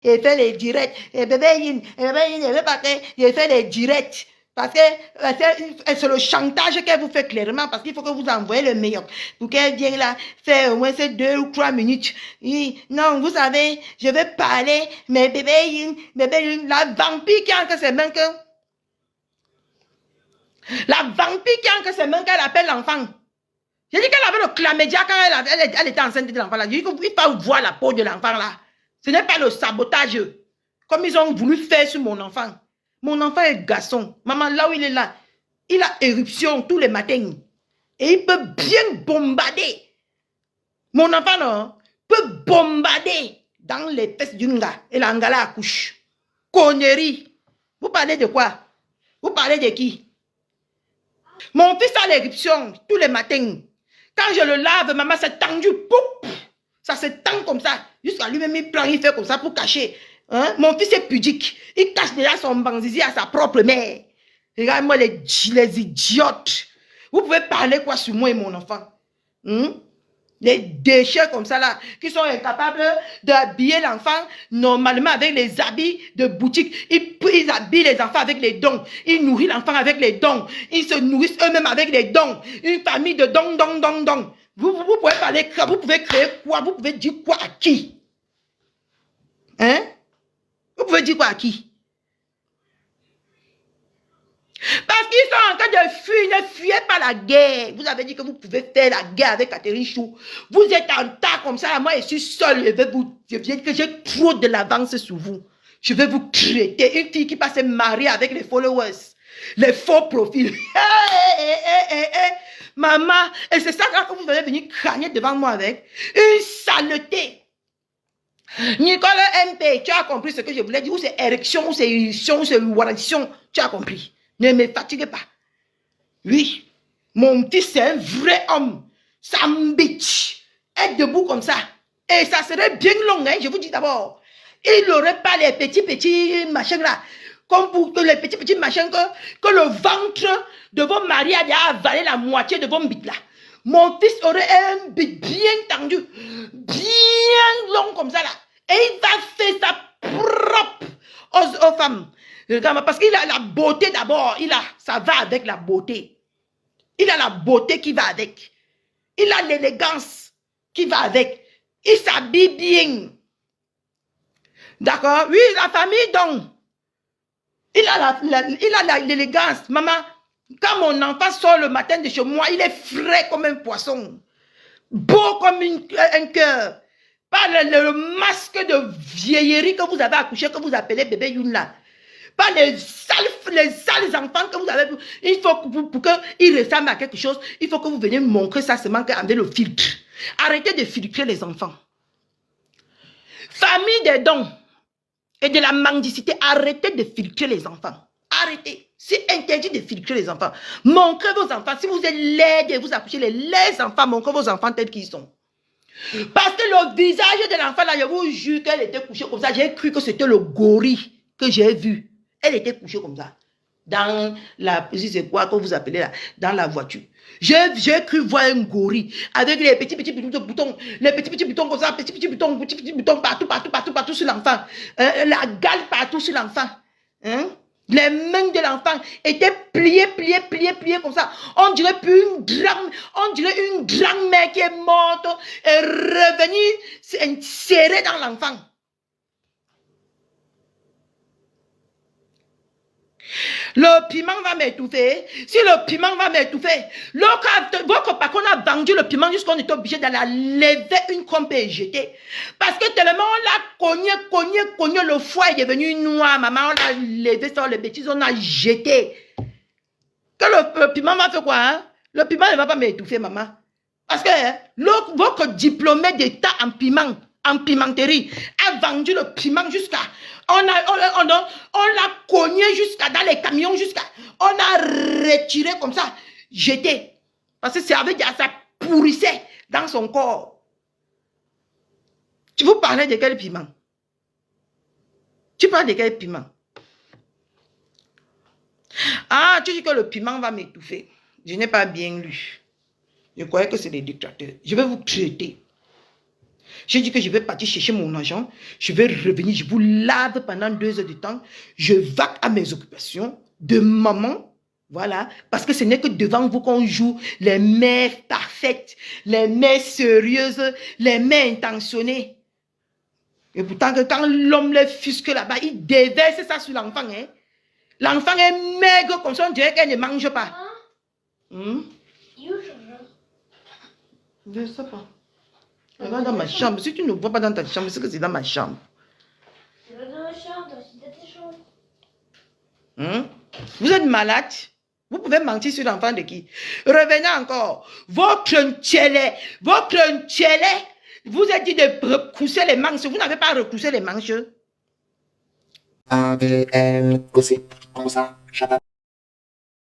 Il fait les directs. Et bébé Yin, il veut pas il fait les directs. Parce que c'est le chantage qu'elle vous fait clairement, parce qu'il faut que vous envoyez le meilleur. Pour qu'elle vienne là, faire au moins ces 2 ou 3 minutes. Non, vous savez, je vais parler, mais bébé Yin, la vampire qui a que c'est même que... La vampire qui a que c'est même qu'elle appelle l'enfant. J'ai dit qu'elle avait le chlamydia quand elle était enceinte de l'enfant là. J'ai dit qu'il faut voir la peau de l'enfant là. Ce n'est pas le sabotage comme ils ont voulu faire sur mon enfant. Mon enfant est garçon. Maman, là où il est là, il a éruption tous les matins. Et il peut bien bombarder. Mon enfant, non, peut bombarder dans les fesses d'une gars. Et la ngala accouche. Connerie. Vous parlez de quoi? Vous parlez de qui? Mon fils a l'éruption tous les matins. Quand je le lave, maman, c'est tendu. Poup, ça se tend comme ça. Jusqu'à lui-même, il prend, il fait comme ça pour cacher. Hein? Mon fils est pudique. Il cache déjà son banzizi à sa propre mère. Regarde-moi les idiotes. Vous pouvez parler quoi sur moi et mon enfant? Les déchets comme ça là, qui sont incapables d'habiller l'enfant normalement avec les habits de boutique. Ils habillent les enfants avec les dons. Ils nourrissent l'enfant avec les dons. Ils se nourrissent eux-mêmes avec les dons. Une famille de dons. Vous pouvez parler, vous pouvez créer quoi? Vous pouvez dire quoi à qui? Hein? Vous pouvez dire quoi à qui? Parce qu'ils sont en train de fuir, ne fuyez pas la guerre. Vous avez dit que vous pouvez faire la guerre avec Catherine Chou. Vous êtes en tas comme ça, moi je suis seule, je viens que j'ai trop de l'avance sur vous. Je vais vous traiter. Une fille qui passe se marier avec les followers, les faux profils. Maman, et c'est ça que vous allez venir crâner devant moi avec. Une saleté. Nicole MP, tu as compris ce que je voulais dire, ou c'est érection, ou c'est érection, ou c'est érection, tu as compris. Ne me fatiguez pas. Oui, mon fils c'est un vrai homme. Sam bitch. Être debout comme ça. Et ça serait bien long, hein, je vous dis d'abord. Il n'aurait pas les petits machins là. Comme pour les petits machins que le ventre de vos maris a déjà avalé la moitié de vos bites là. Mon fils aurait un bit bien tendu, bien long comme ça là. Et il va faire ça propre aux femmes. Parce qu'il a la beauté d'abord. Ça va avec la beauté. Il a la beauté qui va avec. Il a l'élégance qui va avec. Il s'habille bien. D'accord? Oui, la famille donc. Il a l'élégance. Maman, quand mon enfant sort le matin de chez moi, il est frais comme un poisson. Beau comme un cœur. Pas le masque de vieillerie que vous avez accouché, que vous appelez bébé Youn là. Pas les sales enfants que vous avez. Il faut que pour qu'ils ressemblent à quelque chose, il faut que vous veniez montrer ça seulement avec le filtre. Arrêtez de filtrer les enfants. Famille des dons et de la mendicité, arrêtez de filtrer les enfants. Arrêtez. C'est interdit de filtrer les enfants. Montrez vos enfants. Si vous êtes laides et vous accouchez les enfants, montrez vos enfants tels qu'ils sont. Parce que le visage de l'enfant, là, je vous jure qu'elle était couchée comme ça. J'ai cru que c'était le gorille que j'ai vu. Elle était couchée comme ça. Dans la, c'est quoi que vous appelez là, dans la voiture. J'ai cru voir un gorille avec les petits boutons, les petits boutons comme ça, petits boutons partout sur l'enfant. La gale partout sur l'enfant. Hein? Les mains de l'enfant étaient pliées comme ça. On dirait une grand-mère qui est morte et revenue serrée dans l'enfant. Le piment va m'étouffer. Si le piment va m'étouffer, votre patron a vendu le piment jusqu'on est obligé d'aller lever une crompe et jeter. Parce que tellement on l'a cogné, le foie est devenu noir, maman, on l'a levé sur les bêtises, on a jeté. Que le piment va faire quoi, hein? Le piment ne va pas m'étouffer, maman. Parce que votre diplômé d'état en piment, en pimenterie, a vendu le piment jusqu'à... On l'a cogné jusqu'à dans les camions, on a retiré comme ça, jeté. Parce que ça pourrissait dans son corps. Tu vous parlais de quel piment? Tu parles de quel piment? Ah, tu dis que le piment va m'étouffer. Je n'ai pas bien lu. Je croyais que c'est des dictateurs. Je vais vous traiter. J'ai dit que je vais partir chercher mon argent. Je vais revenir. Je vous lave pendant 2 heures de temps. Je vaque à mes occupations de maman. Voilà. Parce que ce n'est que devant vous qu'on joue les mères parfaites, les mères sérieuses, les mères intentionnées. Et pourtant, que quand l'homme les fusque là-bas, il déverse ça sur l'enfant. Hein? L'enfant est maigre comme ça, on dirait qu'elle ne mange pas. Hmm? Je ne sais pas. Regarde dans ma chambre. Si tu ne vois pas dans ta chambre, c'est que c'est dans ma chambre. C'est pas dans ma chambre, c'est dans ta chambre. Vous êtes malade? Vous pouvez mentir sur l'enfant de qui? Revenez encore. Votre tchélé, vous êtes dit de retrousser les manches. Vous n'avez pas retroussé les manches. ADN, gossip, comme ça,